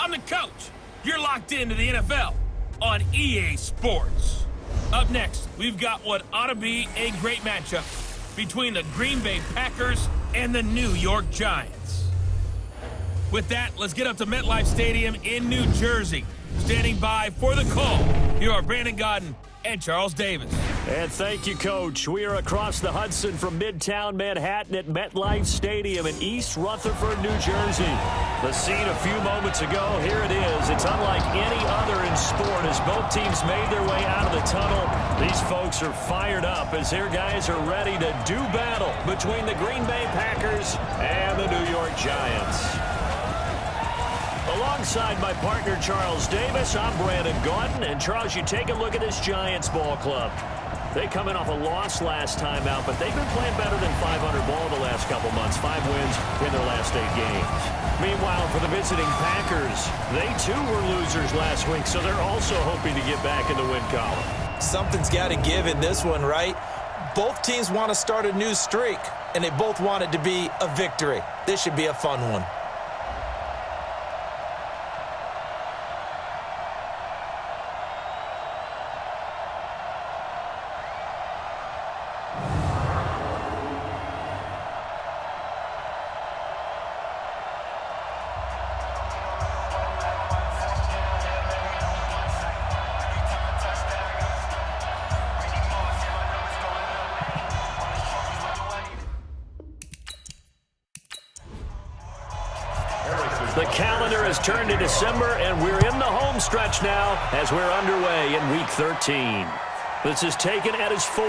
I'm the coach. You're locked into the NFL on EA Sports. Up next, we've got what ought to be a great matchup between the Green Bay Packers and the New York Giants. With that, let's get up to MetLife Stadium in New Jersey. Standing by for the call, here are Brandon Gaudin and Charles Davis. And thank you, Coach. We are across the Hudson from Midtown Manhattan at MetLife Stadium in East Rutherford, New Jersey. The scene a few moments ago, here it is. It's unlike any other in sport as both teams made their way out of the tunnel. These folks are fired up as their guys are ready to do battle between the Green Bay Packers and the New York Giants. Alongside my partner, Charles Davis, I'm Brandon Gaudin. And, Charles, you take a look at this Giants ball club. They come in off a loss last time out, but they've been playing better than 500 ball the last couple months. 5 wins in their last 8 games. Meanwhile, for the visiting Packers, they too were losers last week, so they're also hoping to get back in the win column. Something's got to give in this one, right? Both teams want to start a new streak, and they both want it to be a victory. This should be a fun one. The calendar has turned to December, and we're in the home stretch now as we're underway in Week 13. This is taken at his 4.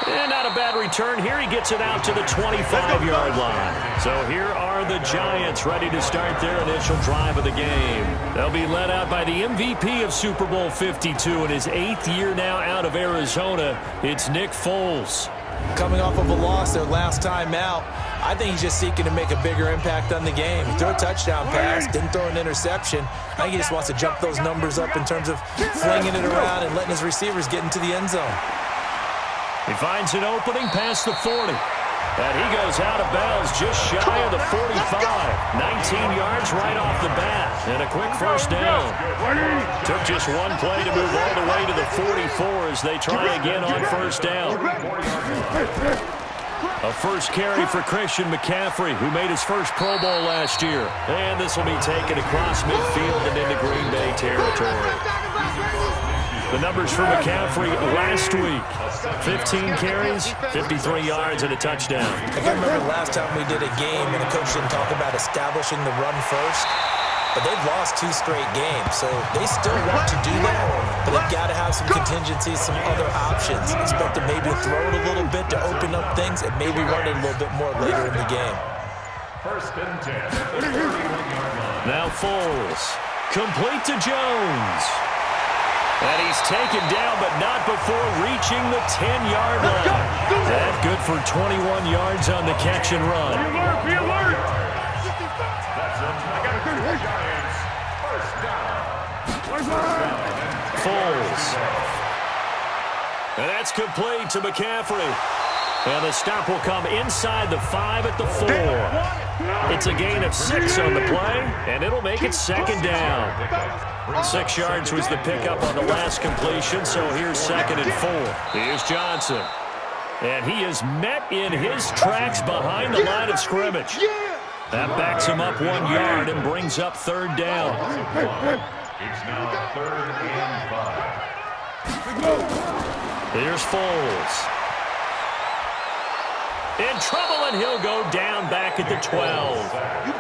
And not a bad return here. He gets it out to the 25-yard line. So here are the Giants ready to start their initial drive of the game. They'll be led out by the MVP of Super Bowl 52 in his 8th year now out of Arizona. It's Nick Foles. Coming off of a loss their last time out, I think he's just seeking to make a bigger impact on the game. He threw a touchdown pass, didn't throw an interception. I think he just wants to jump those numbers up in terms of flinging it around and letting his receivers get into the end zone. He finds an opening past the 40. And he goes out of bounds just shy of the 45. 19 yards right off the bat. And a quick first down. Took just one play to move all the way to the 44 as they try again on first down. A first carry for Christian McCaffrey, who made his first Pro Bowl last year. And this will be taken across midfield and into Green Bay territory. The numbers for McCaffrey last week: 15 carries, 53 yards, and a touchdown. I can remember last time we did a game and the coach didn't talk about establishing the run first. But they've lost 2 straight games, so they still want to do that. But they've got to have some contingencies, some other options. Expect to maybe throw it a little bit to open up things and maybe run it a little bit more later in the game. First and 10. Now Foles. Complete to Jones. And he's taken down, but not before reaching the 10-yard line. That good for 21 yards on the catch and run. Be alert! That's it. I got a good hit. Giants. First down. Foles. And that's complete to McCaffrey. And the stop will come inside the 5 at the 4. It's a gain of 6 on the play, and it'll make it second down. 6 yards was the pickup on the last completion, so here's second and 4. Here's Johnson. And he is met in his tracks behind the line of scrimmage. That backs him up 1 yard and brings up third down. It's now 3rd and 5. Here's Foles. In trouble, and he'll go down back at the 12.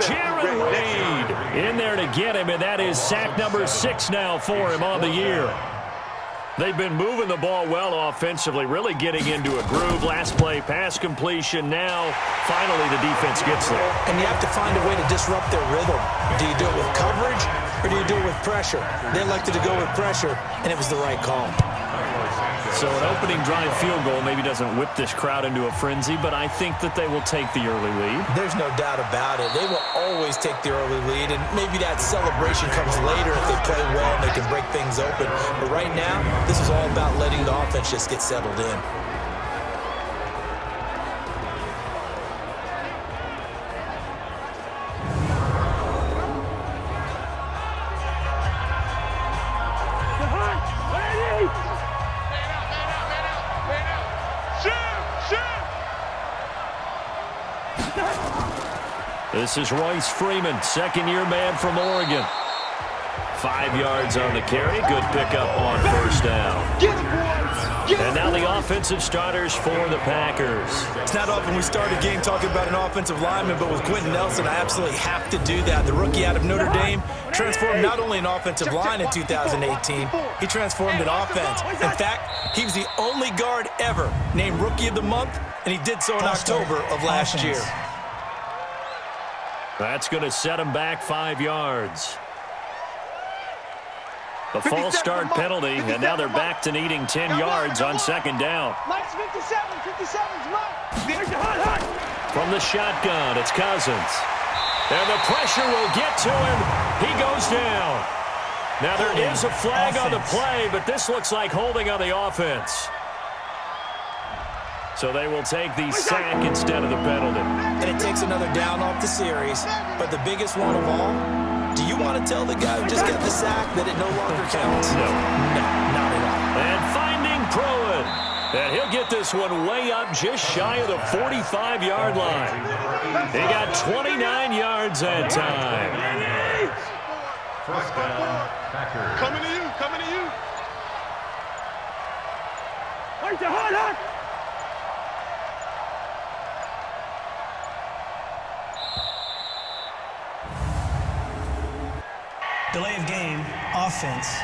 Jared Wade in there to get him, and that is sack number 6 now for him on the year. They've been moving the ball well offensively, really getting into a groove. Last play, pass completion. Now, finally, the defense gets there. And you have to find a way to disrupt their rhythm. Do you do it with coverage, or do you do it with pressure? They elected to go with pressure, and it was the right call. So an opening drive field goal maybe doesn't whip this crowd into a frenzy, but I think that they will take the early lead. There's no doubt about it. They will always take the early lead, and maybe that celebration comes later if they play well and they can break things open. But right now, this is all about letting the offense just get settled in. This is Royce Freeman, second-year man from Oregon. 5 yards on the carry. Good pickup on first down. And now the offensive starters for the Packers. It's not often we start a game talking about an offensive lineman, but with Quentin Nelson, I absolutely have to do that. The rookie out of Notre Dame transformed not only an offensive line in 2018, he transformed an offense. In fact, he was the only guard ever named Rookie of the Month, and he did so in October of last year. That's going to set him back 5 yards. The false start penalty, and now they're back to needing 10 yards on second down. Mike's 57's Mike. From the shotgun, it's Cousins. And the pressure will get to him. He goes down. Now there is a flag on the play, but this looks like holding on the offense. So they will take the sack instead of the penalty. And it takes another down off the series. But the biggest one of all, do you want to tell the guy who just got the sack that it no longer counts? No. No, not at all. And finding Pruitt. And he'll get this one way up just shy of the 45-yard line. He got 29 yards that time. First down, Packers. Coming to you. Wait, hard. Delay of game, offense.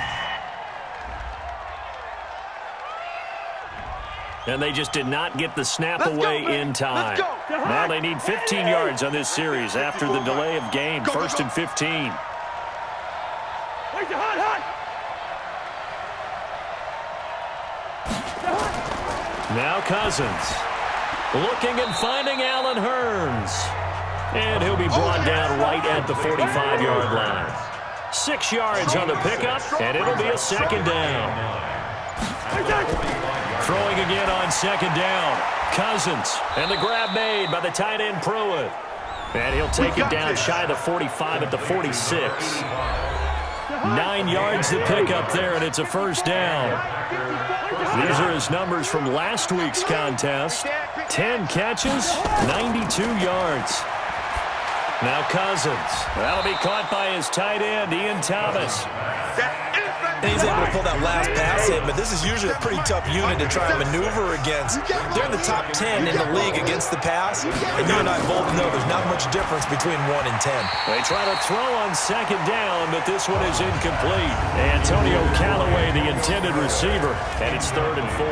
And they just did not get the snap away in time. Now they need 15 yards on this series after the delay of game. First and 15. Now Cousins. Looking and finding Allen Hurns. And he'll be brought down right at the 45-yard line. 6 yards on the pickup, and it'll be a second down. Throwing again on second down. Cousins, and the grab made by the tight end Pruitt. And he'll take it down shy of the 45 at the 46. 9 yards to pick up there, and it's a first down. These are his numbers from last week's contest. 10 catches, 92 yards. Now Cousins. That'll be caught by his tight end, Ian Thomas. And he's able to pull that last pass in, but this is usually a pretty tough unit to try and maneuver against. They're in the top 10 in the league against the pass, and you and I both know there's not much difference between 1 and 10. They try to throw on second down, but this one is incomplete. Antonio Callaway, the intended receiver, and it's 3rd and 4.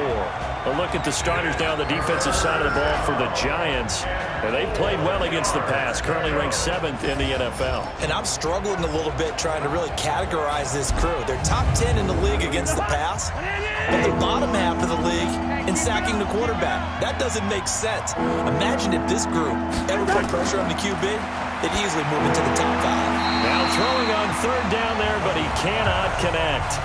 A look at the starters now on the defensive side of the ball for the Giants. And they played well against the pass, currently ranked 7th in the NFL. And I'm struggling a little bit trying to really categorize this crew. They're top 10 in the league against the pass, but they're bottom half of the league in sacking the quarterback. That doesn't make sense. Imagine if this group ever put pressure on the QB, they'd easily move into the top 5. Now throwing on 3rd down there, but he cannot connect.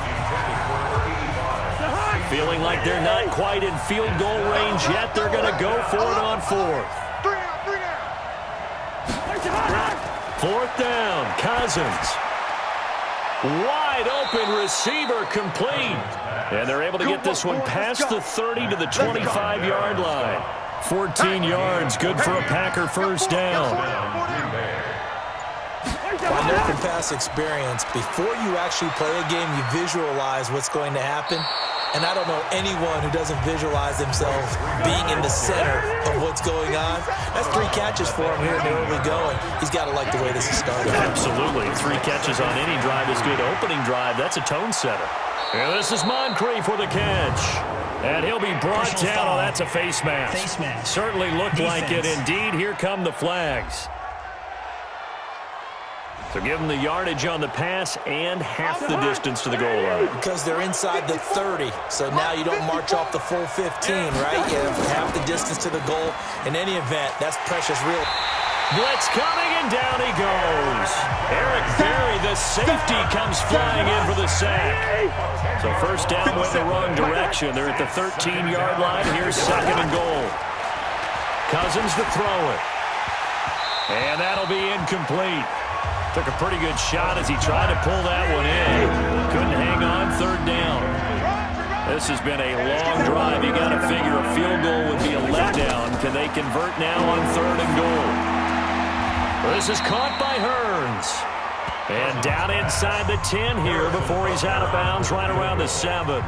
Feeling like they're not quite in field goal range yet. They're going to go for it on 4th. 4th down, Cousins. Wide open receiver complete. And they're able to get this one past the 30 to the 25-yard line. 14 yards, good for a Packer first down. I know from past experience, before you actually play a game, you visualize what's going to happen. And I don't know anyone who doesn't visualize themselves being in the center of what's going on. That's 3 catches for him here in the early going. He's got to like the way this is starting. Absolutely. 3 catches on any drive is good. Opening drive, that's a tone setter. And this is Moncrief for the catch. And he'll be brought down. Oh, that's a face mask. Certainly looked like it. Indeed, here come the flags. So give them the yardage on the pass and half the distance to the goal line. Because they're inside the 30, so now you don't march off the full 15, right? You have half the distance to the goal. In any event, that's precious real. Blitz coming, and down he goes. Eric Berry, the safety, comes flying in for the sack. So first down went the wrong direction. They're at the 13-yard line. Here's 2nd and goal. Cousins to throw it. And that'll be incomplete. Took a pretty good shot as he tried to pull that one in. Couldn't hang on, 3rd down. This has been a long drive. You got to figure a field goal would be a letdown. Can they convert now on 3rd and goal? This is caught by Hearns. And down inside the 10 here before he's out of bounds right around the 7.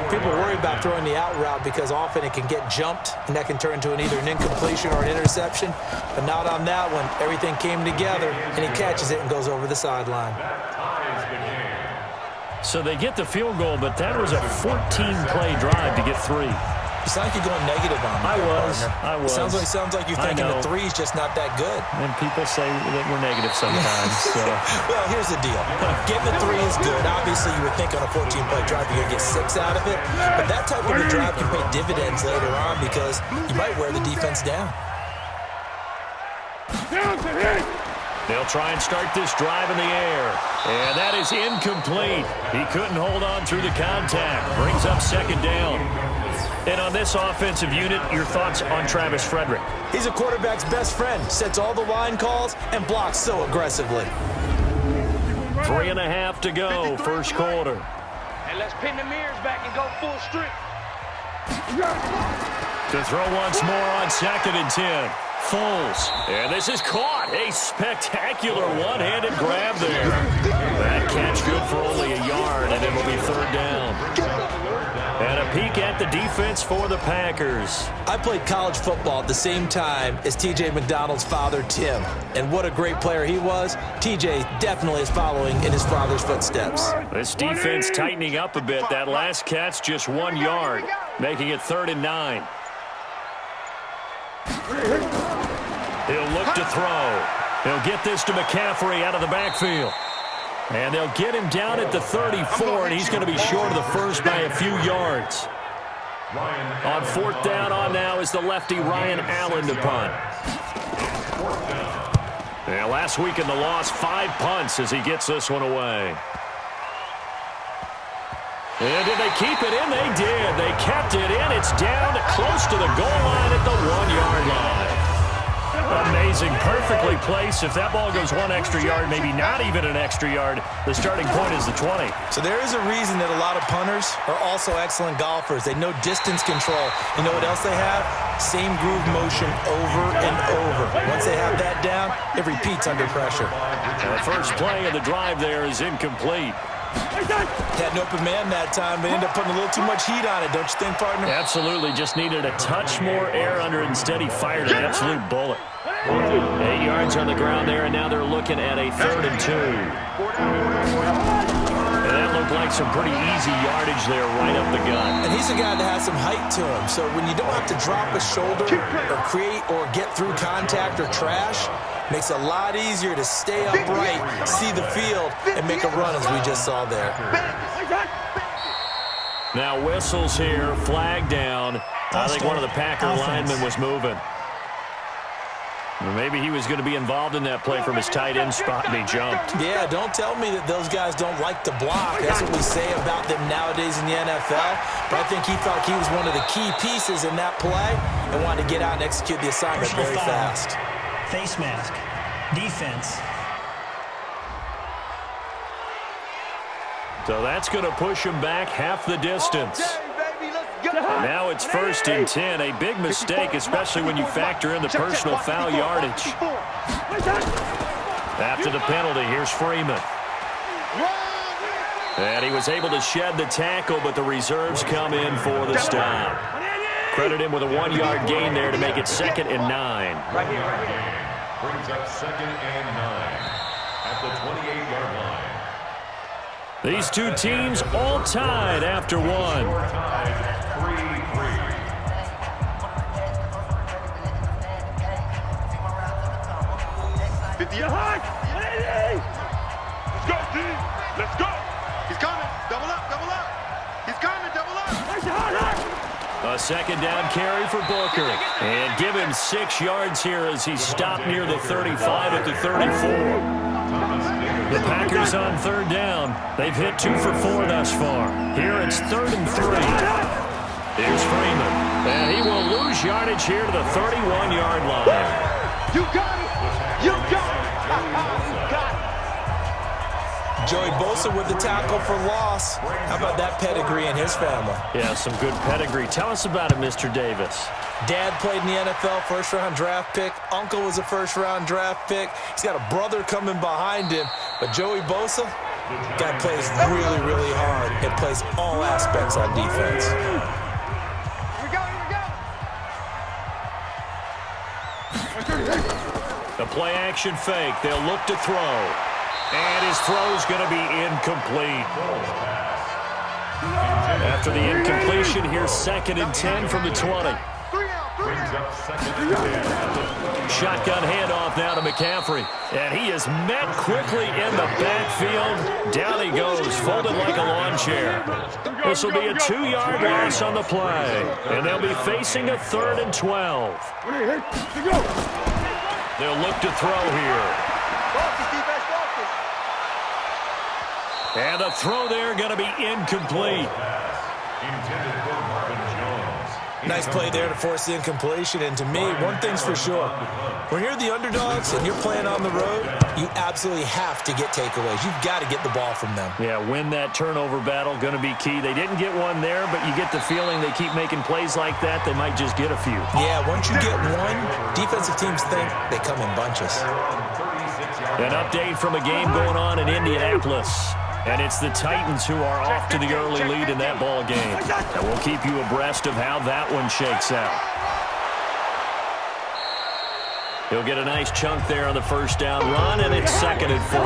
People worry about throwing the out route because often it can get jumped, and that can turn into either an incompletion or an interception. But not on that one. Everything came together, and he catches it and goes over the sideline. So they get the field goal, but that was a 14-play drive to get 3. You sound like you're going negative on me. I was. Sounds like you're thinking the 3's just not that good. And people say that we're negative sometimes. So. Well, here's the deal. Getting a 3 is good. Obviously, you would think on a 14-play drive you're going to get 6 out of it. But that type of a drive can pay dividends later on because you might wear the defense down. They'll try and start this drive in the air. And that is incomplete. He couldn't hold on through the contact. Brings up 2nd down. And on this offensive unit, your thoughts on Travis Frederick? He's a quarterback's best friend. Sets all the line calls and blocks so aggressively. 3.5 to go, first quarter. And let's pin the mirrors back and go full strength. To throw once more on 2nd and 10. Foles. And this is caught. A spectacular one-handed grab there. That catch good for only a yard, and it'll be 3rd down. And a peek at the defense for the Packers. I played college football at the same time as T.J. McDonald's father, Tim. And what a great player he was. T.J. definitely is following in his father's footsteps. This defense tightening up a bit. That last catch just 1 yard, making it 3rd and 9. He'll look to throw. He'll get this to McCaffrey out of the backfield. And they'll get him down at the 34, and he's going to be short of the first by a few yards. On 4th down on now is the lefty Ryan Allen to punt. And last week in the loss, 5 punts as he gets this one away. And did they keep it in? They did. They kept it in. It's down close to the goal line at the 1-yard line. Amazing. Perfectly placed. If that ball goes 1 extra yard, maybe not even an extra yard, the starting point is the 20. So there is a reason that a lot of punters are also excellent golfers. They know distance control. You know what else they have? Same groove motion over and over. Once they have that down, it repeats under pressure. The first play of the drive there is incomplete. Had an open man that time, but ended up putting a little too much heat on it, don't you think, partner? Absolutely. Just needed a touch more air under it. Instead, he fired an absolute bullet. 8 yards on the ground there, and now they're looking at a 3rd and 2. And that looked like some pretty easy yardage there right up the gut. And he's a guy that has some height to him, so when you don't have to drop a shoulder or create or get through contact or trash, makes it a lot easier to stay upright, see the field, and make a run as we just saw there. Now whistles here, flag down. I think one of the Packer linemen was moving. Or maybe he was going to be involved in that play from his tight end spot, and he jumped. Yeah, don't tell me that those guys don't like to block. That's what we say about them nowadays in the NFL. But I think he thought he was one of the key pieces in that play and wanted to get out and execute the assignment very fast. Face mask. Defense. So that's going to push him back half the distance. Now it's 1st and 10. A big mistake, especially when you factor in the personal foul yardage. After the penalty, here's Freeman. And he was able to shed the tackle, but the reserves come in for the stop. Credit him with a 1-yard gain there to make it 2nd and 9. Right here. Brings up 2nd and 9 at the 28-yard line. These two teams all tied after one. Tied 3-3. Let's go, D. Let's go. He's coming. Double up. Double up. He's coming. Double up. A 2nd down carry for Booker. And give him 6 yards here as he stopped near the 35 at the 34. The Packers on 3rd down. They've hit 2 for 4 thus far. Here it's 3rd and 3. Here's Freeman. And he will lose yardage here to the 31-yard line. You got it. You got it. You got it. Joey Bosa with the tackle for loss. How about that pedigree in his family? Yeah, some good pedigree. Tell us about it, Mr. Davis. Dad played in the NFL, first-round draft pick. Uncle was a first-round draft pick. He's got a brother coming behind him. But Joey Bosa, guy plays really, really hard and plays all aspects on defense. The play-action fake. They'll look to throw. And his throw's going to be incomplete. After the incompletion, here's 2nd and 10 from the 20. Shotgun handoff now to McCaffrey. And he is met quickly in the backfield. Down he goes, folded like a lawn chair. This will be a 2-yard loss on the play. And they'll be facing a 3rd and 12. They'll look to throw here. And the throw there going to be incomplete. Nice play there to force the incompletion. And to me, one thing's for sure. When you're the underdogs and you're playing on the road, you absolutely have to get takeaways. You've got to get the ball from them. Yeah, win that turnover battle, going to be key. They didn't get one there, but you get the feeling they keep making plays like that, they might just get a few. Yeah, once you get one, defensive teams think they come in bunches. An update from a game going on in Indianapolis. And it's the Titans who are off to the early lead in that ball game. And we'll keep you abreast of how that one shakes out. He'll get a nice chunk there on the first down run, and it's 2nd and 4.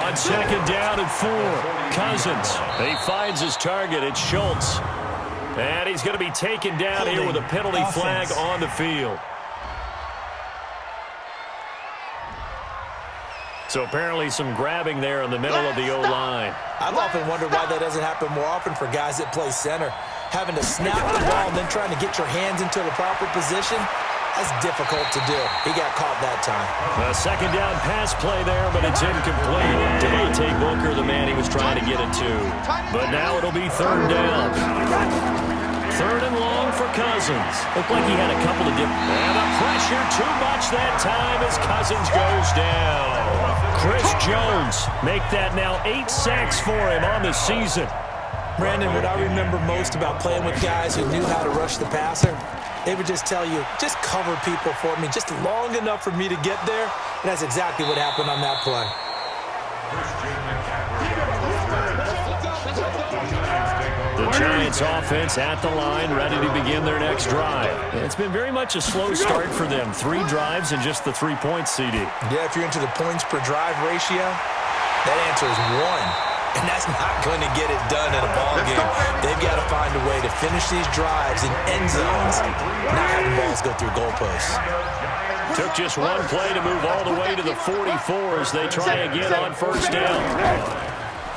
On 2nd down and 4, Cousins. He finds his target. It's Schultz. And he's going to be taken down here with a penalty flag on the field. So apparently some grabbing there in the middle of the O-line. I've often wondered why that doesn't happen more often for guys that play center. Having to snap the ball and then trying to get your hands into the proper position, that's difficult to do. He got caught that time. A 2nd down pass play there, but it's incomplete. Devontae Booker, the man he was trying to get it to. But now it'll be 3rd down. 3rd and long for Cousins. Looked like he had a couple of And the pressure too much that time as Cousins goes down. Chris Jones make that now 8 sacks for him on the season. Brandon, what I remember most about playing with guys who knew how to rush the passer, they would just tell you, just cover people for me, just long enough for me to get there. And that's exactly what happened on that play. The Giants offense at the line, ready to begin their next drive. It's been very much a slow start for them. 3 drives and just the 3 points, CD. Yeah, if you're into the points per drive ratio, that answer is 1. And that's not going to get it done in a ball game. They've got to find a way to finish these drives in end zones, not having balls go through goalposts. Took just one play to move all the way to the 44 as they try again on first down.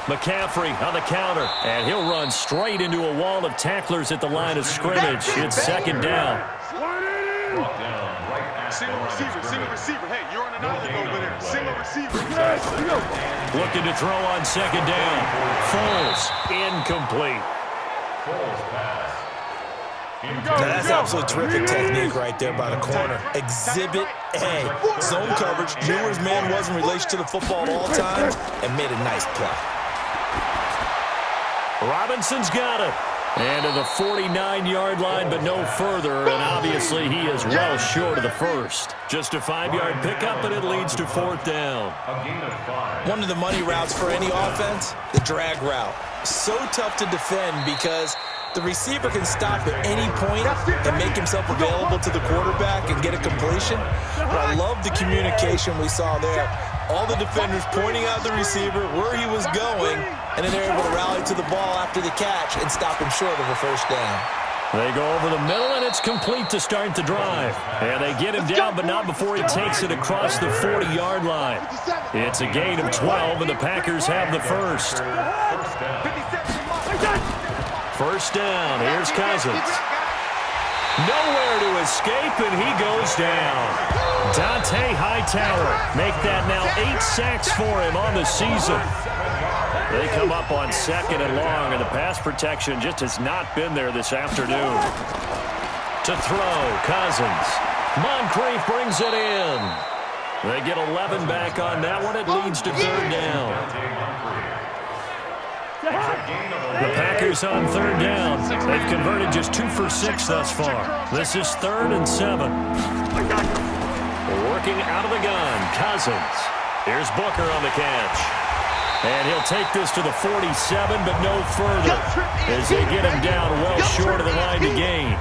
McCaffrey on the counter, and he'll run straight into a wall of tacklers at the line of scrimmage. It's 2nd down. Single receiver. Hey, you're on an island over there. Single receiver. Looking to throw on 2nd down. Foles, incomplete. Now that's absolutely terrific technique right there by the corner. Exhibit A. Zone coverage, knew where his man was in relation to the football at all times, and made a nice play. Robinson's got it. And to the 49-yard line, but no further. And obviously, he is well short of the first. Just a 5-yard pickup, and it leads to 4th down. One of the money routes for any offense, the drag route. So tough to defend because the receiver can stop at any point and make himself available to the quarterback and get a completion. But I love the communication we saw there. All the defenders pointing out the receiver, where he was going, and then they're able to rally to the ball after the catch and stop him short of a first down. They go over the middle, and it's complete to start the drive. And they get him down, but not before he takes it across the 40-yard line. It's a gain of 12, and the Packers have the first. First down, here's Cousins. Nowhere to escape, and he goes down. Dante Hightower make that now 8 sacks for him on the season. They come up on 2nd and long, and the pass protection just has not been there this afternoon. To throw, Cousins. Moncrief brings it in. They get 11 back on that one. It leads to third down. The Packers on third down. They've converted just 2 for 6 thus far. This is 3rd and 7. Working out of the gun, Cousins. Here's Booker on the catch. And he'll take this to the 47, but no further, as they get him down well short of the line to gain.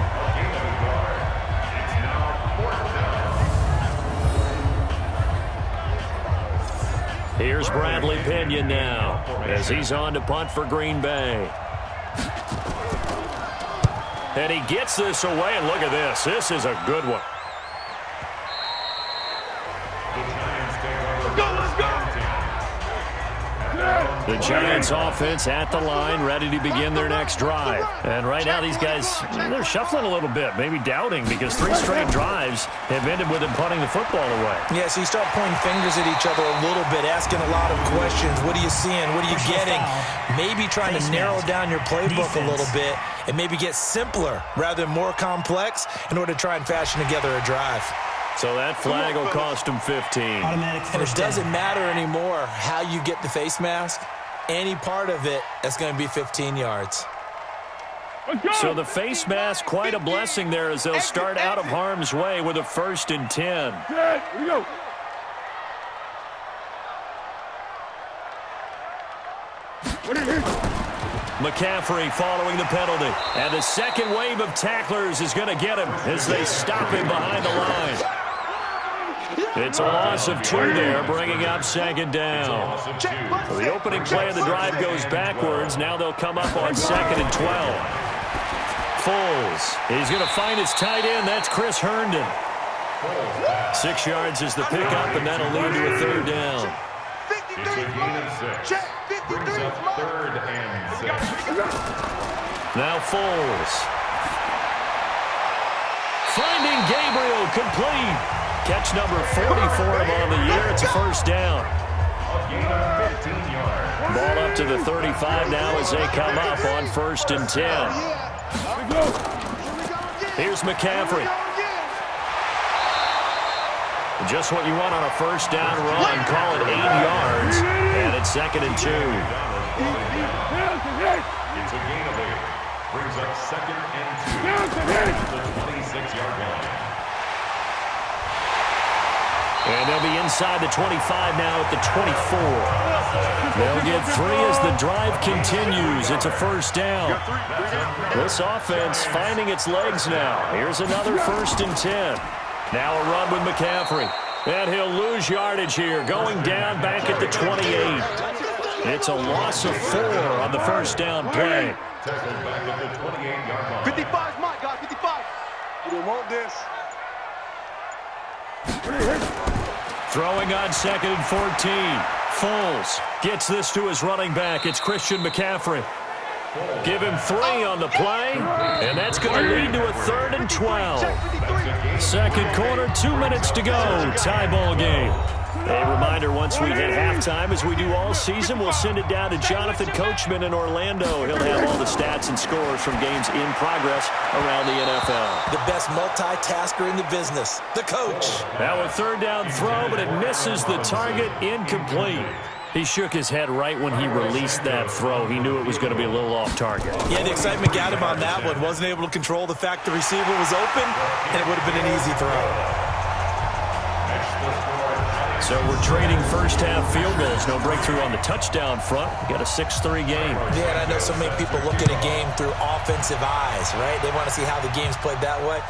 Here's Bradley Pinion now, as he's on to punt for Green Bay. And he gets this away, and look at this. This is a good one. The Giants offense at the line, ready to begin their next drive. And right now these guys, they're shuffling a little bit, maybe doubting, because 3 straight drives have ended with them punting the football away. Yeah, so you start pointing fingers at each other a little bit, asking a lot of questions. What are you seeing? What are you getting? Maybe trying to narrow down your playbook a little bit and maybe get simpler rather than more complex in order to try and fashion together a drive. So that flag will cost him 15. And it doesn't matter anymore how you get the face mask. Any part of it, that's going to be 15 yards. So the face mask, quite a blessing there as they'll start out of harm's way with a 1st and 10. Here we go. McCaffrey following the penalty. And the second wave of tacklers is going to get him as they stop him behind the line. It's a loss of 2 there, bringing up 2nd down. So the opening play of the drive goes backwards. Now they'll come up on 2nd and 12. Foles. He's going to find his tight end. That's Chris Herndon. 6 yards is the pickup, and that'll lead to a 3rd down. It's a gain of 6. Brings up 3rd and 6. Now Foles. Finding Gabriel, complete. Catch number 40 for him on the year. It's a 1st down. Ball up to the 35 now as they come up on 1st and 10. Here's McCaffrey. Just what you want on a 1st down run. Call it 8 yards. And it's 2nd and 2. It's a gain of 8. Brings up 2nd and 2. The 26-yard line. And they'll be inside the 25 now at the 24. They'll get 3 as the drive continues. It's a 1st down. This offense finding its legs now. Here's another 1st and 10. Now a run with McCaffrey. And he'll lose yardage here, going down back at the 28. It's a loss of 4 on the 1st down play. Tackled back at the 28-yard line. 55, my God, 55. You don't want this. Throwing on 2nd and 14. Foles gets this to his running back. It's Christian McCaffrey. Give him 3 on the play, and that's going to lead to a 3rd and 12. 2nd quarter, 2 minutes to go. Tie ball game. A reminder, once we hit halftime, as we do all season, we'll send it down to Jonathan Coachman in Orlando. He'll have all the stats and scores from games in progress around the NFL. The best multitasker in the business, the coach. Now a 3rd down throw, but it misses the target, incomplete. He shook his head right when he released that throw. He knew it was going to be a little off target. Yeah, the excitement got him on that one. Wasn't able to control the fact the receiver was open, and it would have been an easy throw. So we're trading 1st half field goals. No breakthrough on the touchdown front. We got a 6-3 game. Yeah, and I know so many people look at a game through offensive eyes, right? They want to see how the game's played that way.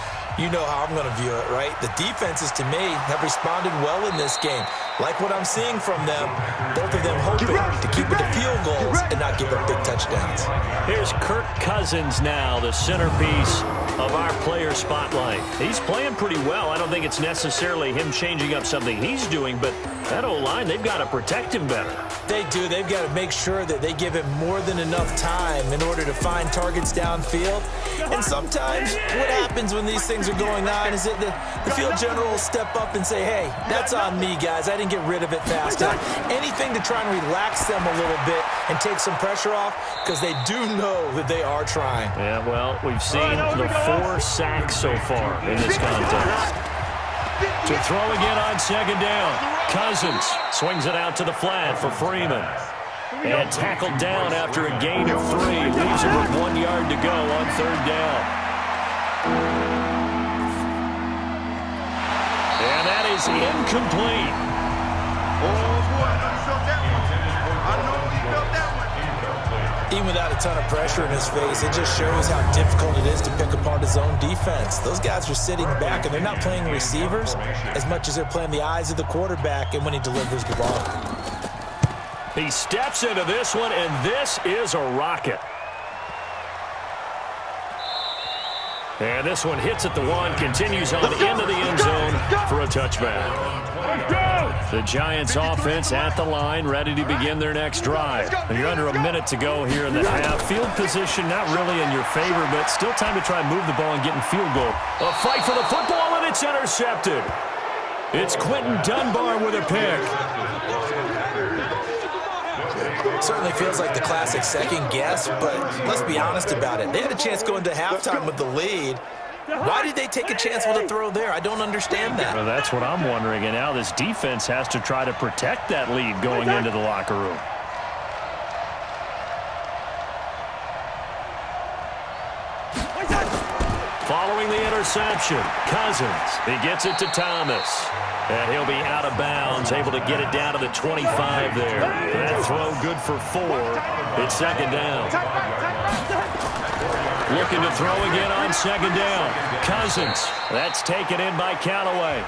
You know how I'm going to view it, right? The defenses, to me, have responded well in this game. Like what I'm seeing from them, both of them hoping to keep it to field goals and not give up big touchdowns. Here's Kirk Cousins now, the centerpiece of our player spotlight. He's playing pretty well. I don't think it's necessarily him changing up something he's doing, but that O-line, they've got to protect him better. They do. They've got to make sure that they give him more than enough time in order to find targets downfield. And sometimes what happens when these things are going on is that the field general will step up and say, hey, that's on me, guys. I didn't get rid of it fast enough. Anything to try and relax them a little bit and take some pressure off, because they do know that they are trying. Yeah, well, we've seen the 4 sacks so far in this contest. To throw again on second down. Cousins swings it out to the flat for Freeman. And tackled down after a gain of 3. Leaves him with 1 yard to go on third down. And that is incomplete. Oh, boy, I know he felt that one. I know he felt that one. Even without a ton of pressure in his face, it just shows how difficult it is to pick apart his own defense. Those guys are sitting back, and they're not playing receivers as much as they're playing the eyes of the quarterback and when he delivers the ball. He steps into this one, and this is a rocket. And this one hits at the 1, continues on into the end zone for a touchback. The Giants offense at the line, ready to begin their next drive. And you're under a minute to go here in the half. Field position not really in your favor, but still time to try and move the ball and get in field goal. A fight for the football, and it's intercepted. It's Quentin Dunbar with a pick. Certainly feels like the classic second guess, but let's be honest about it. They had a chance going to halftime with the lead. Why did they take a chance with a throw there? I don't understand that. Well, that's what I'm wondering. And now this defense has to try to protect that lead going into the locker room. Following the interception, Cousins, he gets it to Thomas. And he'll be out of bounds, able to get it down to the 25 there. That throw good for 4. It's second down. Looking to throw again on second down. Cousins, that's taken in by Callaway.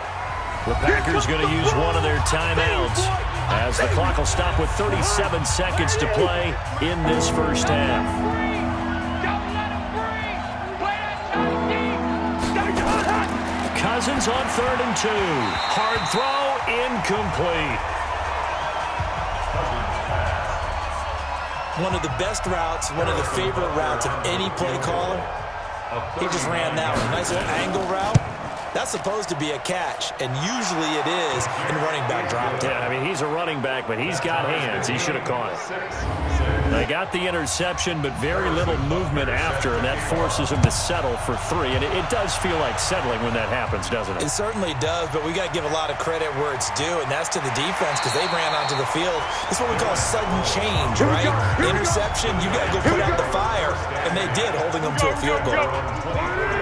The Packers going to use one of their timeouts as the clock will stop with 37 seconds to play in this first half. Cousins on 3rd and 2. Hard throw, incomplete. One of the best routes, one of the favorite routes of any play caller. He just ran that one. Nice little angle route. That's supposed to be a catch, and usually it is in running back drop down. Yeah, I mean, he's a running back, but he's got hands. He should have caught it. They got the interception, but very little movement after, and that forces him to settle for 3. And it does feel like settling when that happens, doesn't it? It certainly does, but we got to give a lot of credit where it's due, and that's to the defense because they ran onto the field. This is what we call sudden change, right? Interception, you got to go put out the fire, and they did, holding them to a field goal.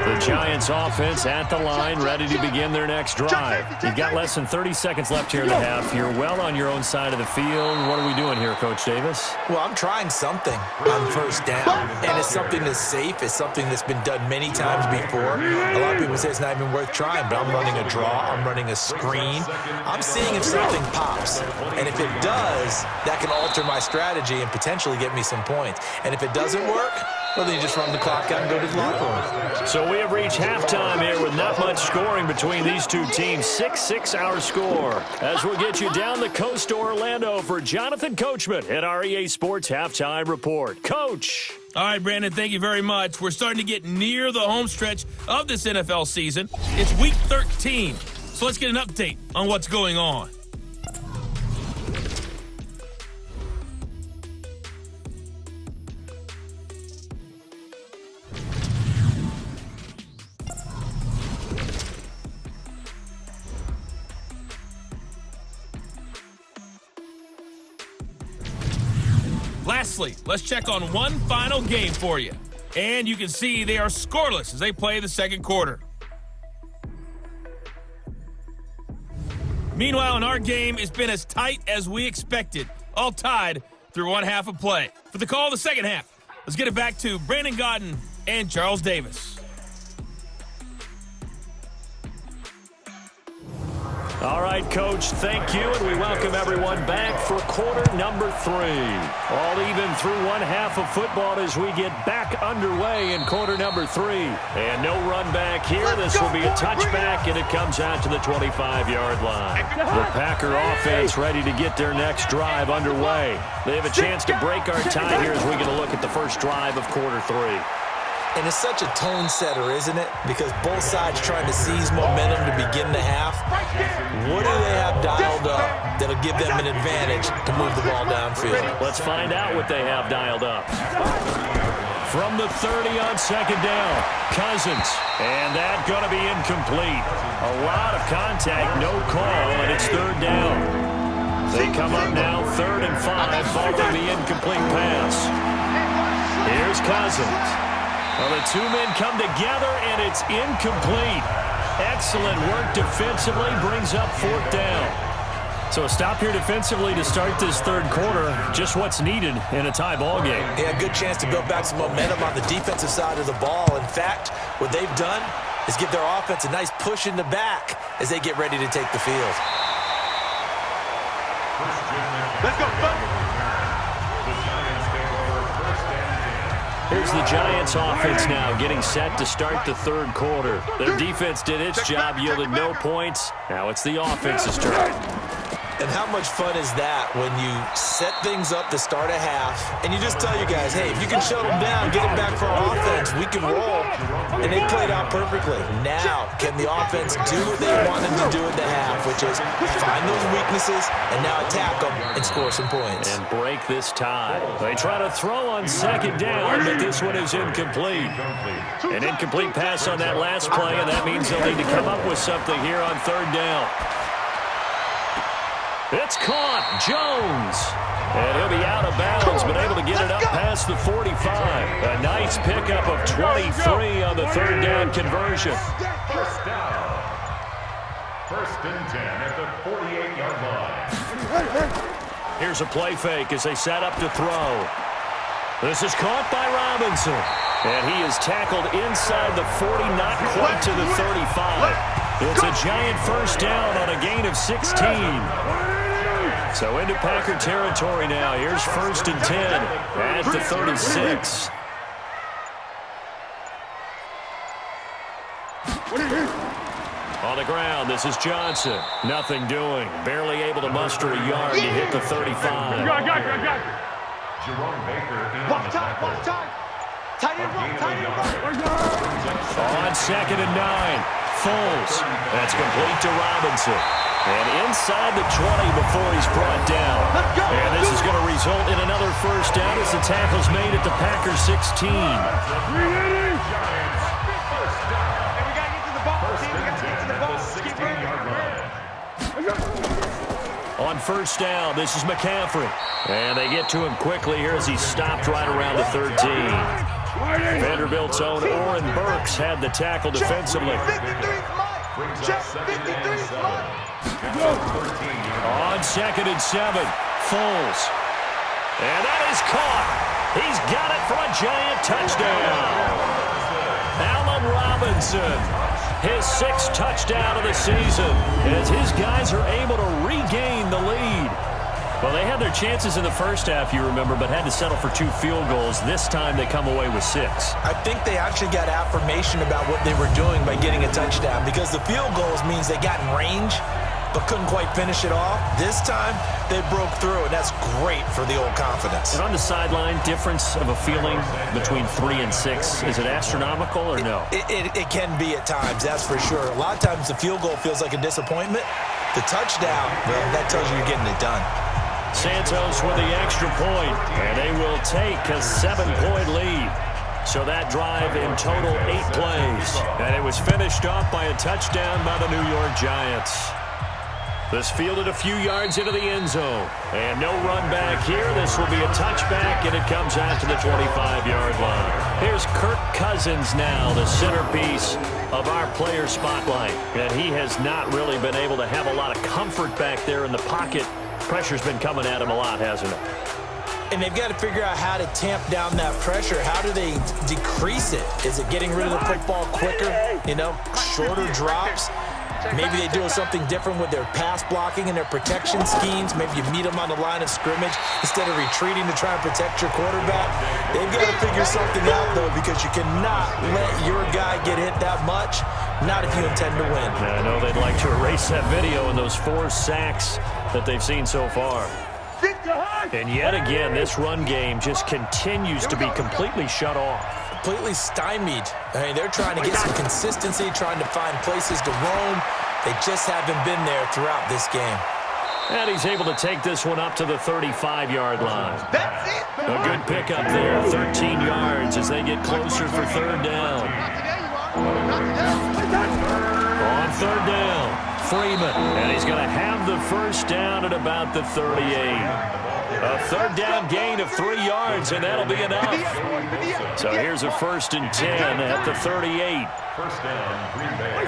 The Giants offense at the line, ready to begin their next drive. You've got less than 30 seconds left here in the half. You're well on your own side of the field. What are we doing here, Coach Davis? Well, I'm trying something on first down, and it's something that's safe. It's something that's been done many times before. A lot of people say it's not even worth trying, but I'm running a draw. I'm running a screen. I'm seeing if something pops, and if it does, that can alter my strategy and potentially get me some points. And if it doesn't work, well, then you just run the clock out and go to the locker room. So we have reached halftime here with not much scoring between these two teams. 6-6 our score. As we'll get you down the coast to Orlando for Jonathan Coachman at our EA Sports Halftime Report. Coach. All right, Brandon, thank you very much. We're starting to get near the home stretch of this NFL season. It's Week 13, so let's get an update on what's going on. Lastly, let's check on one final game for you. And you can see they are scoreless as they play the second quarter. Meanwhile, in our game, it's been as tight as we expected, all tied through one half of play. For the call of the second half, let's get it back to Brandon Godden and Charles Davis. All right, Coach, thank you, and we welcome everyone back for quarter number 3. All even through one half of football as we get back underway in quarter number 3. And no run back here. This will be a touchback, and it comes out to the 25-yard line. The Packer offense ready to get their next drive underway. They have a chance to break our tie here as we get a look at the first drive of quarter 3. And it's such a tone setter, isn't it? Because both sides trying to seize momentum to begin the half. What do they have dialed up that'll give them an advantage to move the ball downfield? Let's find out what they have dialed up. From the 30 on second down, Cousins. And that going to be incomplete. A lot of contact, no call, and it's third down. They come up now 3rd and 5 following the incomplete pass. Here's Cousins. Well, the two men come together, and it's incomplete. Excellent work defensively, brings up 4th down. So a stop here defensively to start this third quarter, just what's needed in a tie ball game. Yeah, good chance to build back some momentum on the defensive side of the ball. In fact, what they've done is give their offense a nice push in the back as they get ready to take the field. Let's go, Here's the Giants offense now getting set to start the third quarter. Their defense did its job, yielded no points. Now it's the offense's turn. And how much fun is that when you set things up to start a half and you just tell your guys, hey, if you can shut them down, get it back for our offense, we can roll. And they played out perfectly. Now, can the offense do what they wanted to do at the half, which is find those weaknesses and now attack them and score some points. And break this tie. They try to throw on second down, but this one is incomplete. An incomplete pass on that last play, and that means they'll need to come up with something here on third down. It's caught. Jones. And he'll be out of bounds, but able to get it up past the 45. A nice pickup of 23 on the third down conversion. First down. 1st and 10 at the 48-yard line. Here's a play fake as they set up to throw. This is caught by Robinson. And he is tackled inside the 40, not quite to the 35. It's a giant first down on a gain of 16. So into Packer territory now. Here's 1st and 10 at the 36. On the ground, this is Johnson. Nothing doing. Barely able to muster a yard to hit the 35. Jerome Baker in on the tackle. On 2nd and 9. Foles. That's complete to Robinson. And inside the 20 before he's brought down. And this is going to result in another first down as the tackle's made at the Packers 16. On first down, this is McCaffrey. And they get to him quickly here as he's stopped right around the 13. Vanderbilt's own Oren Burks had the tackle defensively. On 2nd and 7, Foles. And that is caught. He's got it for a giant touchdown. Allen Robinson, his 6th touchdown of the season, as his guys are able to regain the lead. Well, they had their chances in the first half, you remember, but had to settle for 2 field goals. This time they come away with 6. I think they actually got affirmation about what they were doing by getting a touchdown, because the field goals means they got in range but couldn't quite finish it off. This time, they broke through, and that's great for the old confidence. And on the sideline, difference of a feeling between 3 and 6, is it astronomical or no? It can be at times, that's for sure. A lot of times the field goal feels like a disappointment. The touchdown, well, that tells you you're getting it done. Santos with the extra point, and they will take a 7-point lead. So that drive in total 8 plays, and it was finished off by a touchdown by the New York Giants. This fielded a few yards into the end zone, and no run back here. This will be a touchback, and it comes out to the 25-yard line. Here's Kirk Cousins now, the centerpiece of our player spotlight, and he has not really been able to have a lot of comfort back there in the pocket. Pressure's been coming at him a lot, hasn't it? And they've got to figure out how to tamp down that pressure. How do they decrease it? Is it getting rid of the football quicker? You know, shorter drops? Maybe they do something different with their pass blocking and their protection schemes. Maybe you meet them on the line of scrimmage instead of retreating to try and protect your quarterback. They've got to figure something out, though, because you cannot let your guy get hit that much, not if you intend to win. I know they'd like to erase that video and those 4 sacks that they've seen so far. And yet again, this run game just continues to be completely shut off. Completely stymied. I mean, they're trying to get some consistency, trying to find places to roam. They just haven't been there throughout this game. And he's able to take this one up to the 35-yard line. A good pickup there, 13 yards as they get closer for third down. On third down, Freeman, and he's going to have the first down at about the 38. A third down gain of 3 yards, and that'll be enough. So here's a 1st and 10 at the 38. First down, Green Bay.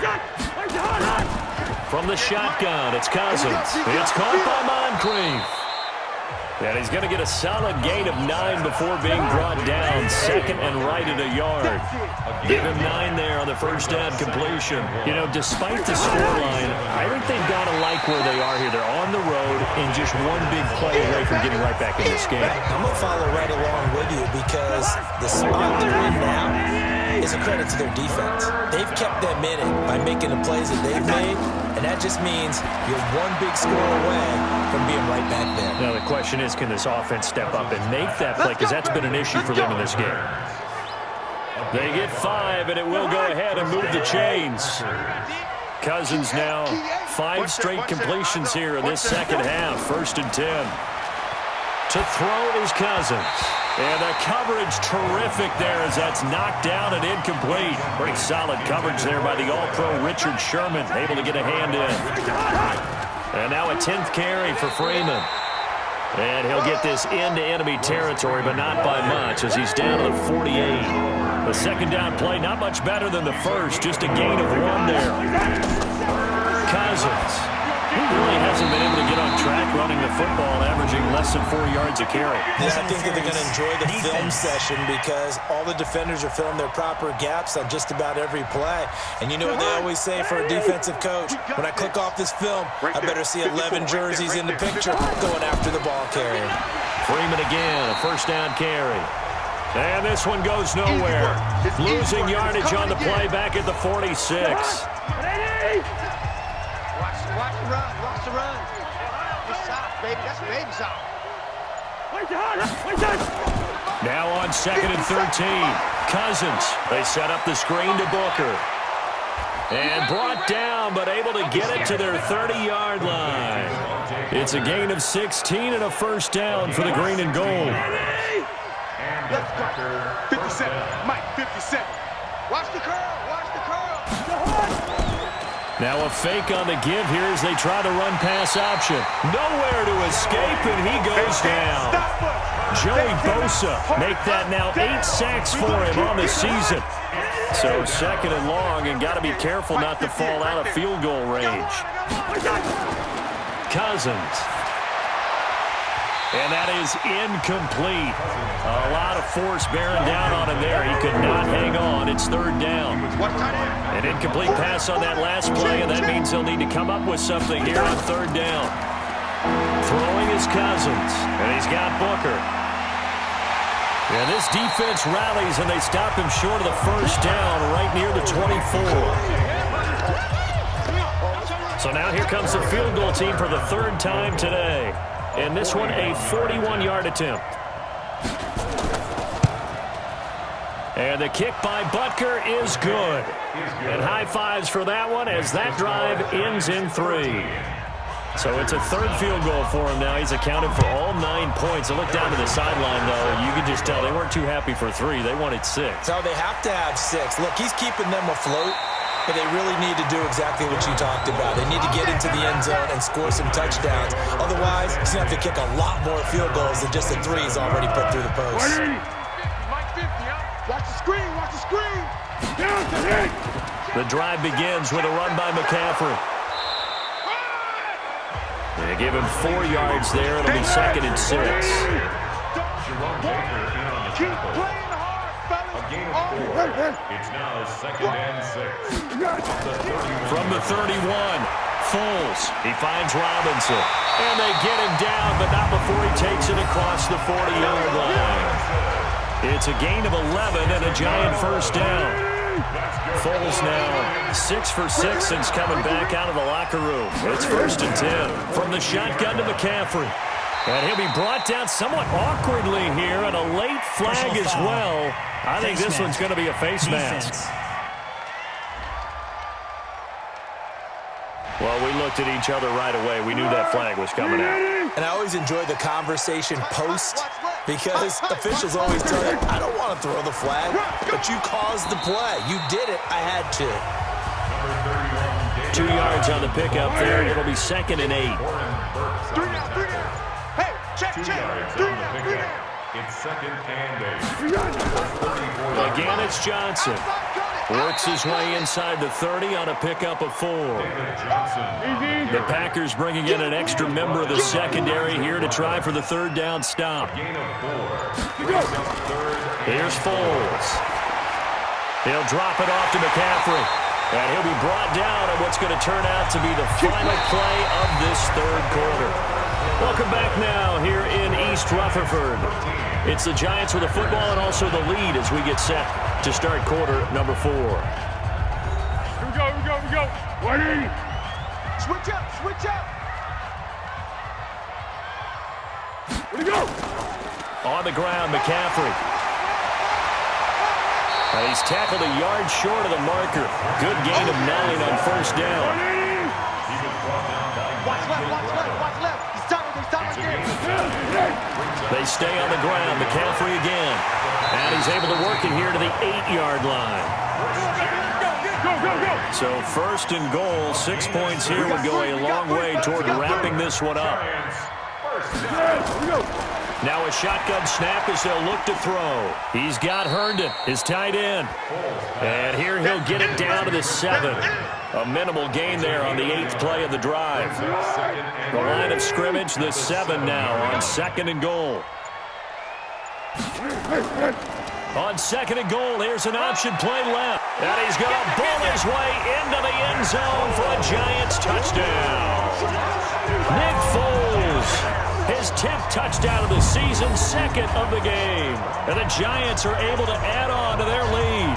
From the shotgun, it's Cousins. It's caught by Moncrief. And he's going to get a solid gain of 9 before being brought down. 2nd and right at a yard. Give him 9 there on the first down completion. You know, despite the scoreline, I think they've got to like where they are here. They're on the road and just one big play away from getting right back in this game. I'm going to follow right along with you because the spot they're in now is a credit to their defense. They've kept them in it by making the plays that they've made, and that just means you're one big score away from being right back there. Now the question is, can this offense step up and make that play? Because that's been an issue for them in this game. They get 5, and it will go ahead and move the chains. Cousins now 5 straight completions here in this second half. 1st and 10. To throw is Cousins. And the coverage terrific there as that's knocked down and incomplete. Pretty solid coverage there by the All-Pro Richard Sherman, able to get a hand in. And now a 10th carry for Freeman. And he'll get this into enemy territory, but not by much as he's down to the 48. The second down play, not much better than the first, just a gain of 1 there. Cousins. He really hasn't been able to get on track running the football, averaging less than 4 yards a carry. Yeah, I think that they're going to enjoy the film session because all the defenders are filling their proper gaps on just about every play. And you know what they always say for a defensive coach? When I click off this film, I better see 11 jerseys in the picture going after the ball carrier. Freeman again, a first down carry. And this one goes nowhere. Losing yardage on the play back at the 46. Watch the run. Watch the run. It's soft, baby. That's baby soft. Now on 2nd and 13. Cousins. They set up the screen to Booker. And brought down, but able to get it to their 30-yard line. It's a gain of 16 and a first down for the green and gold. Let's go. 57. Mike, 57. Watch the curl. Watch the curl. Now a fake on the give here as they try to run pass option. Nowhere to escape, and he goes down. Joey Bosa make that now 8 sacks for him on the season. So 2nd and long, and got to be careful not to fall out of field goal range. Cousins. And that is incomplete. A lot of force bearing down on him there. He could not hang on. It's 3rd down. An incomplete pass on that last play, and that means he'll need to come up with something here on 3rd down. Throwing is Cousins, and he's got Booker. And this defense rallies, and they stop him short of the first down right near the 24. So now here comes the field goal team for the 3rd time today. And this one, a 41-yard attempt. And the kick by Butker is good. And high fives for that one as that drive ends in 3. So it's a 3rd field goal for him now. He's accounted for all 9 points. I look down to the sideline, though. You can just tell they weren't too happy for 3. They wanted 6. So they have to have 6. Look, he's keeping them afloat. But they really need to do exactly what you talked about. They need to get into the end zone and score some touchdowns. Otherwise, he's going to have to kick a lot more field goals than just the 3 he's already put through the post. Watch the screen. Watch the screen. The drive begins with a run by McCaffrey. They give him 4 yards there. It'll be 2nd and 6. Keep playing hard, fellas. It's now 2nd and 6. From the 31, Foles. He finds Robinson. And they get him down, but not before he takes it across the 40-yard line. It's a gain of 11 and a giant first down. Foles now 6 for 6 since coming back out of the locker room. It's 1st and 10 from the shotgun to McCaffrey. And he'll be brought down somewhat awkwardly here, and a late flag as well. I think this one's going to be a face mask. Well, we looked at each other right away. We knew that flag was coming out. And I always enjoy the conversation post because officials always tell you, I don't want to throw the flag, but you caused the play. You did it. I had to. 2 yards on the pickup there. It'll be 2nd and 8. 3 down, 3 down. Hey, check, 2 check. yards 3 on the down, 3 pickup. down. It's 2nd and 8. Again, it's Johnson. Works his way inside the 30 on a pickup of 4. The Packers bringing in an extra member of the secondary here to try for the 3rd down stop. Gain of 4. Here's Foles. He'll drop it off to McCaffrey. And he'll be brought down on what's going to turn out to be the final play of this 3rd quarter. Welcome back now here in East Rutherford. It's the Giants with the football and also the lead as we get set to start quarter number 4. Here we go, here we go, here we go. 180. Switch up, switch up. Where'd he go? On the ground, McCaffrey. And he's tackled a yard short of the marker. Good gain of 9 on 1st down. Watch left, watch left, watch left. He's stopping there. They stay on the ground. McCaffrey again. And he's able to work it here to the 8-yard line. So 1st and goal, 6 points here would go a long way toward wrapping this one up. Now a shotgun snap as they'll look to throw. He's got Herndon, his tight end. And here he'll get it down to the 7. A minimal gain there on the 8th play of the drive. The line of scrimmage, the 7 now on 2nd and goal. On 2nd and goal, here's an option play left. And he's going to bull his way into the end zone for a Giants touchdown. Nick Foles. His 10th touchdown of the season, 2nd of the game. And the Giants are able to add on to their lead.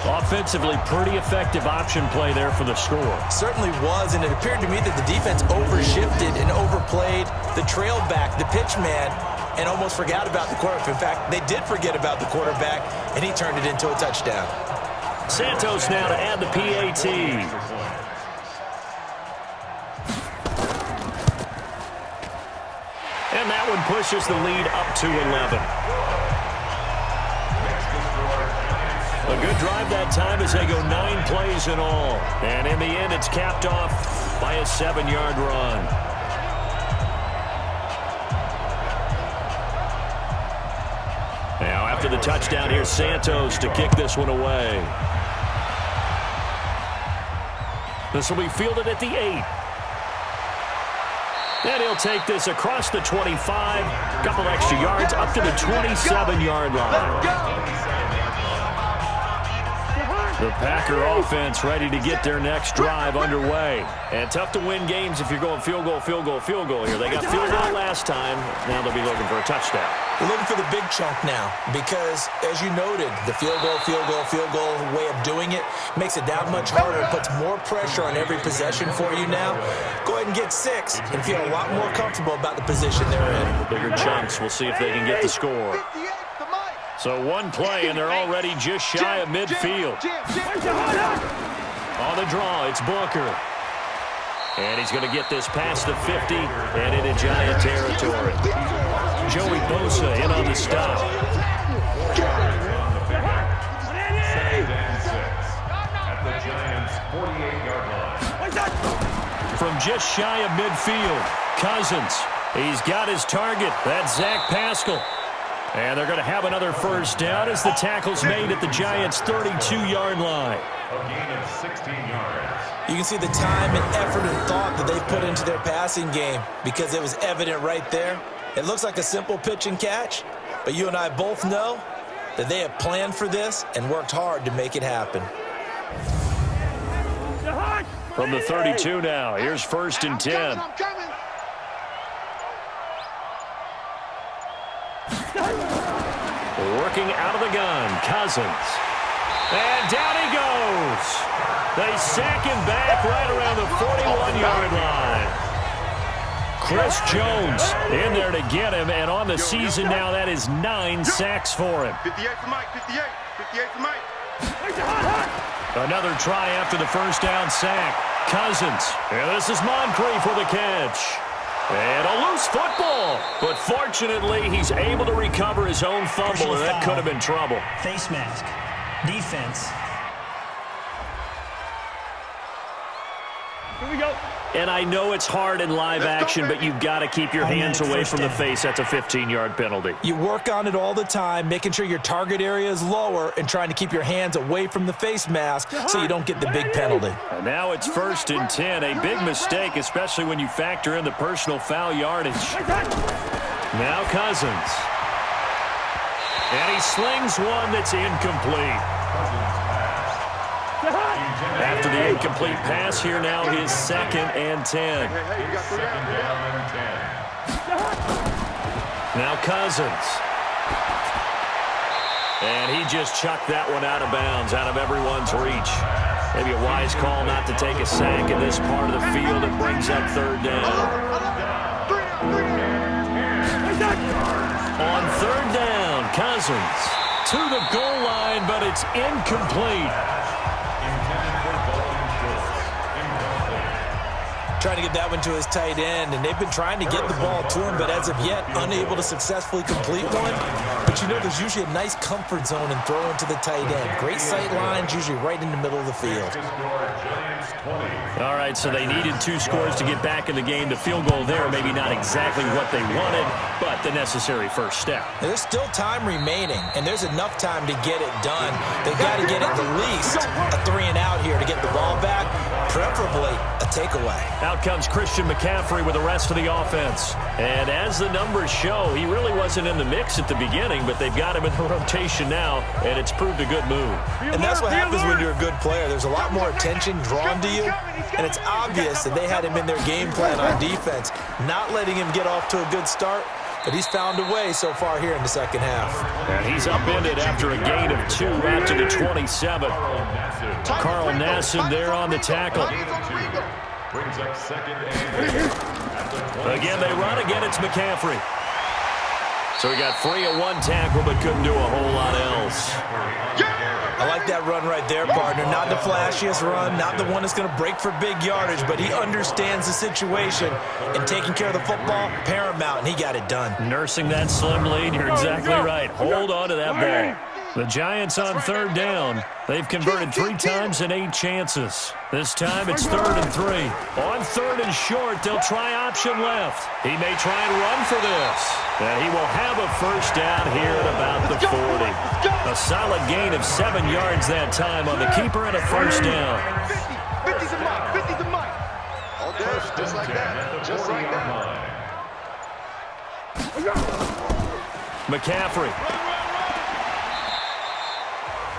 Offensively, pretty effective option play there for the score. Certainly was, and it appeared to me that the defense overshifted and overplayed the trail back, the pitch man, and almost forgot about the quarterback. In fact, they did forget about the quarterback, and he turned it into a touchdown. Santos now to add the PAT. And that one pushes the lead up to 11. A good drive that time as they go 9 plays in all. And in the end, it's capped off by a 7-yard run. Now, after the touchdown, here's Santos to kick this one away. This will be fielded at the 8. And he'll take this across the 25, couple extra yards, up to the 27-yard line. The Packer offense ready to get their next drive underway. And tough to win games if you're going field goal, field goal, field goal here. They got field goal last time. Now they'll be looking for a touchdown. We're looking for the big chunk now because, as you noted, the field goal way of doing it makes it that much harder. It puts more pressure on every possession for you now. Go ahead and get 6 and feel a lot more comfortable about the position they're in. The bigger chunks, we'll see if they can get the score. So 1 play, and they're already just shy of midfield. On the draw, it's Booker. And he's going to get this past the 50 and into Giant territory. Joey Bosa in on the stop. At the Giants' 48-yard line. From just shy of midfield, Cousins. He's got his target. That's Zach Pascal. And they're going to have another 1st down as the tackle's made at the Giants' 32-yard line. A gain of 16 yards. You can see the time and effort and thought that they've put into their passing game because it was evident right there. It looks like a simple pitch and catch, but you and I both know that they have planned for this and worked hard to make it happen. From the 32 now, here's 1st and 10. Working out of the gun, Cousins. And down he goes. They sack him back right around the 41-yard line. Chris Jones in there to get him, and on the season now, that is 9 sacks for him. 58 for Mike, 58 for Mike. Another try after the 1st down sack. Cousins. And this is Moncrief for the catch. And a loose football. But fortunately, he's able to recover his own fumble, and that could have been trouble. Face mask. Defense. Here we go. And I know it's hard in live action, but you've got to keep your hands away from the face. That's a 15-yard penalty. You work on it all the time, making sure your target area is lower and trying to keep your hands away from the face mask so you don't get the big penalty. And now it's 1st and 10. A big mistake, especially when you factor in the personal foul yardage. Now Cousins. And he slings one that's incomplete. After the incomplete pass, here now his 2nd and 10. Second down and 10. Now Cousins. And he just chucked that one out of bounds, out of everyone's reach. Maybe a wise call not to take a sack in this part of the field. It brings up 3rd down. On 3rd down, Cousins to the goal line, but it's incomplete. Trying to get that one to his tight end, and they've been trying to get the ball to him, but as of yet, unable to successfully complete one. But you know, there's usually a nice comfort zone in throwing to the tight end. Great sight lines, usually right in the middle of the field. All right, so they needed 2 scores to get back in the game. The field goal there, maybe not exactly what they wanted, but the necessary first step. There's still time remaining, and there's enough time to get it done. They've got to get at the least a 3 and out here to get the ball back, preferably a takeaway. Out comes Christian McCaffrey with the rest of the offense. And as the numbers show, he really wasn't in the mix at the beginning, but they've got him in the rotation now, and it's proved a good move. And that's what happens when you're a good player. There's a lot more attention drawn to you, and it's obvious that they had him in their game plan on defense, not letting him get off to a good start, but he's found a way so far here in the second half. And he's upended after a gain of 2 out to the 27. Carl Nassib there on the tackle. Brings up 2nd and 10. Again, they run. Again, it's McCaffrey. So he got free of 1 tackle, but couldn't do a whole lot else. I like that run right there, partner. Not the flashiest run, not the one that's going to break for big yardage, but he understands the situation, and taking care of the football, paramount, and he got it done. Nursing that slim lead, you're exactly right. Hold on to that ball. The Giants on 3rd down. They've converted 3 times in 8 chances. This time it's 3rd and 3. On 3rd and short, they'll try option left. He may try and run for this. And he will have a first down here at about the 40. A solid gain of 7 yards that time on the keeper and a first down. 50's a mile. 50's a mile. All day, just like that. Just like that. McCaffrey.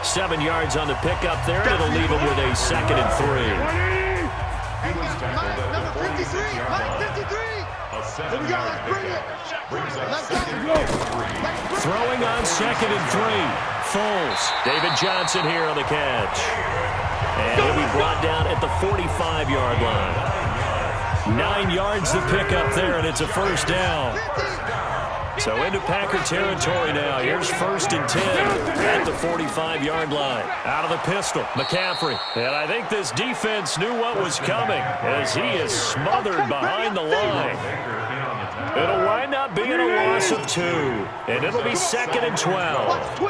7 yards on the pickup there, and it'll leave him with a 2nd and 3. Number 53, Mike 53. Here we go, let's bring it. Let's go. Throwing on 2nd and 3. Foles. David Johnson here on the catch. And he'll be brought down at the 45-yard line. 9 yards to pick up there, and it's a first down. So into Packer territory now. Here's 1st and 10 at the 45-yard line. Out of the pistol, McCaffrey. And I think this defense knew what was coming as he is smothered behind the line. It'll wind up being a loss of 2, and it'll be 2nd and 12.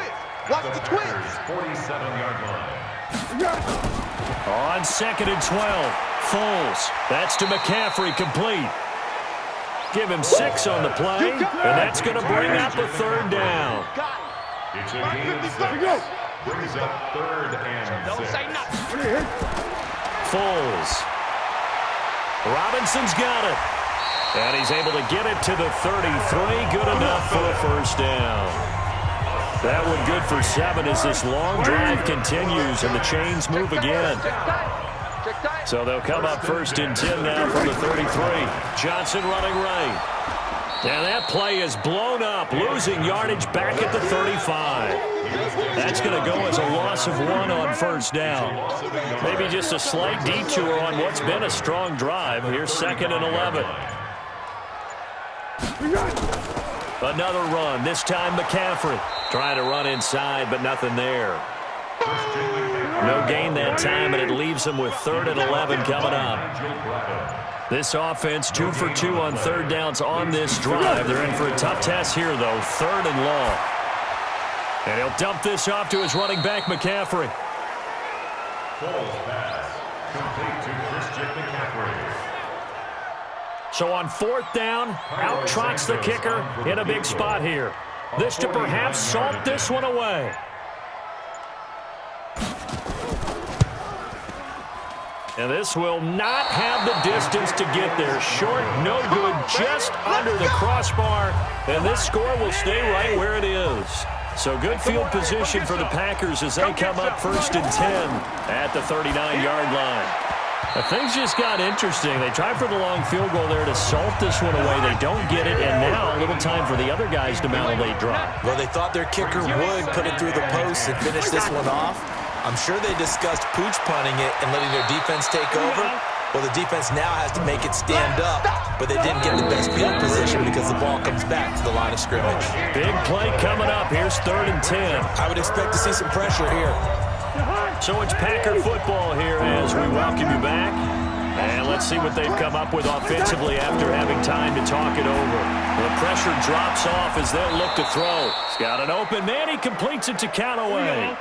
Watch the twins. 47-yard line. On 2nd and 12, Foles. That's to McCaffrey, complete. Give him 6 on the play, and that's going to bring up a 3rd down. It's a gain of 6. Brings up 3rd and 6. Don't say nothing. Foles. Robinson's got it. And he's able to get it to the 33. Good enough for a first down. That one good for 7 as this long drive continues and the chains move again. So they'll come up 1st and 10 now from the 33. Johnson running right. And that play is blown up, losing yardage back at the 35. That's going to go as a loss of 1 on first down. Maybe just a slight detour on what's been a strong drive. Here's 2nd and 11. Another run, this time McCaffrey. Trying to run inside, but nothing there. No gain that time, and it leaves them with 3rd and 11 coming up. This offense 2 for 2 on 3rd downs on this drive. They're in for a tough test here, though. 3rd and long. And he'll dump this off to his running back, McCaffrey. Ball's pass. Complete to Christian McCaffrey. So on 4th down, out trots the kicker in a big spot here. This to perhaps salt this one away. And this will not have the distance to get there. Short, no good, just under the crossbar. And this score will stay right where it is. So good field position for the Packers as they come up 1st and 10 at the 39-yard line. Things just got interesting. They tried for the long field goal there to salt this one away. They don't get it, and now a little time for the other guys to mount a late drop. Well, they thought their kicker would put it through the post and finish this one off. I'm sure they discussed pooch punting it and letting their defense take over. Well, the defense now has to make it stand up, but they didn't get the best field position because the ball comes back to the line of scrimmage. Big play coming up. Here's 3rd and 10. I would expect to see some pressure here. So it's Packer football here as we welcome you back. And let's see what they've come up with offensively after having time to talk it over. The pressure drops off as they'll look to throw. He's got an open man. He completes it to Callaway.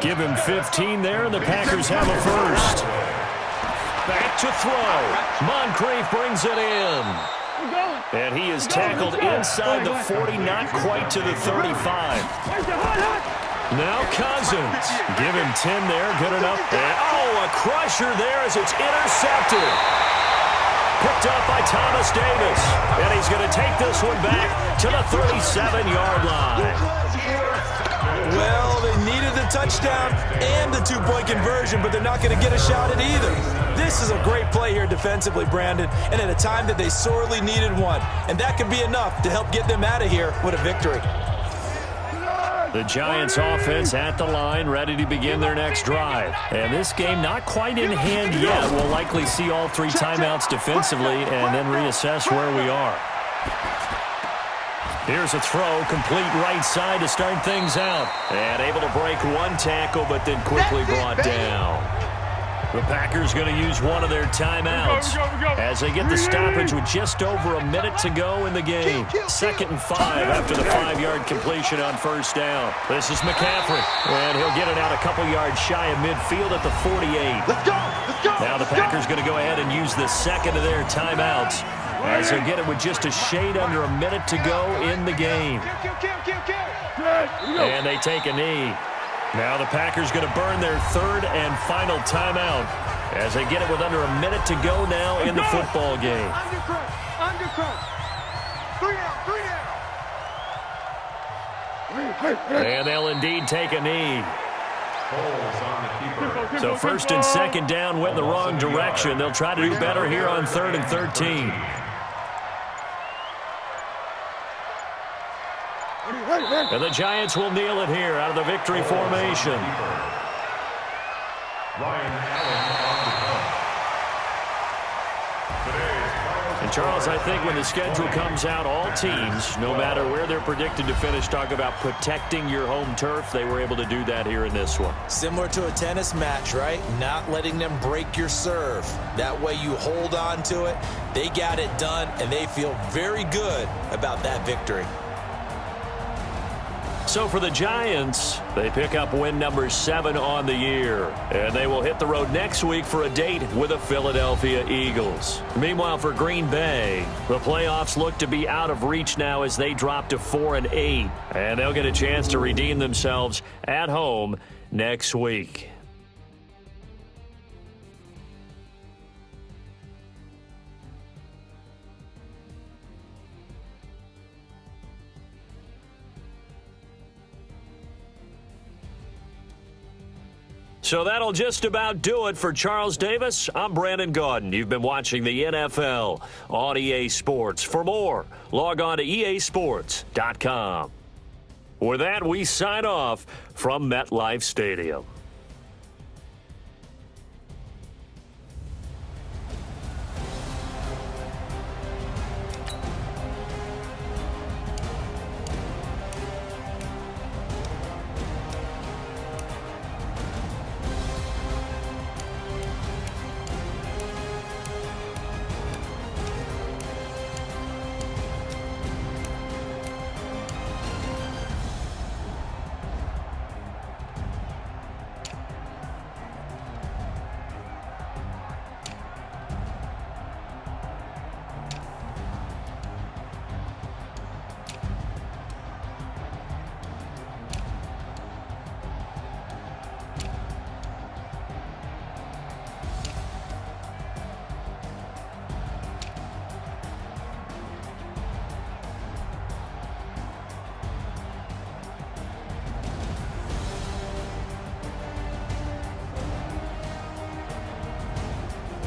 Give him 15 there, and the Packers have a first. Back to throw. Moncrief brings it in. And he is tackled inside the 40, not quite to the 35. Now Cousins. Give him 10 there. Good enough. And, a crusher there as it's intercepted. Picked up by Thomas Davis. And he's going to take this one back to the 37-yard line. Well, they needed the touchdown and the 2-point conversion, but they're not going to get a shot at either. This is a great play here defensively, Brandon, and at a time that they sorely needed one. And that could be enough to help get them out of here with a victory. The Giants offense at the line, ready to begin their next drive. And this game not quite in hand yet. We'll likely see all 3 timeouts defensively and then reassess where we are. Here's a throw, complete right side to start things out. And able to break one tackle, but then quickly brought down. The Packers going to use one of their timeouts as they get the stoppage with just over a minute to go in the game. 2nd and 5 after the 5-yard completion on 1st down. This is McCaffrey, and he'll get it out a couple yards shy of midfield at the 48. Let's go! Now the Packers going to go ahead and use the 2nd of their timeouts as they get it with just a shade under a minute to go in the game. And they take a knee. Now the Packers going to burn their 3rd and final timeout as they get it with under a minute to go now in the football game. Undercut. 3 down. And they'll indeed take a knee. So 1st and 2nd down went in the wrong direction. They'll try to do better here on 3rd and 13. And the Giants will kneel it here out of the victory formation. And Charles, I think when the schedule comes out, all teams, no matter where they're predicted to finish, talk about protecting your home turf. They were able to do that here in this one. Similar to a tennis match, right? Not letting them break your serve. That way you hold on to it. They got it done, and they feel very good about that victory. So for the Giants, they pick up win number 7 on the year. And they will hit the road next week for a date with the Philadelphia Eagles. Meanwhile, for Green Bay, the playoffs look to be out of reach now as they drop to 4-8. And they'll get a chance to redeem themselves at home next week. So that'll just about do it for Charles Davis. I'm Brandon Gaudin. You've been watching the NFL on EA Sports. For more, log on to easports.com. With that, we sign off from MetLife Stadium.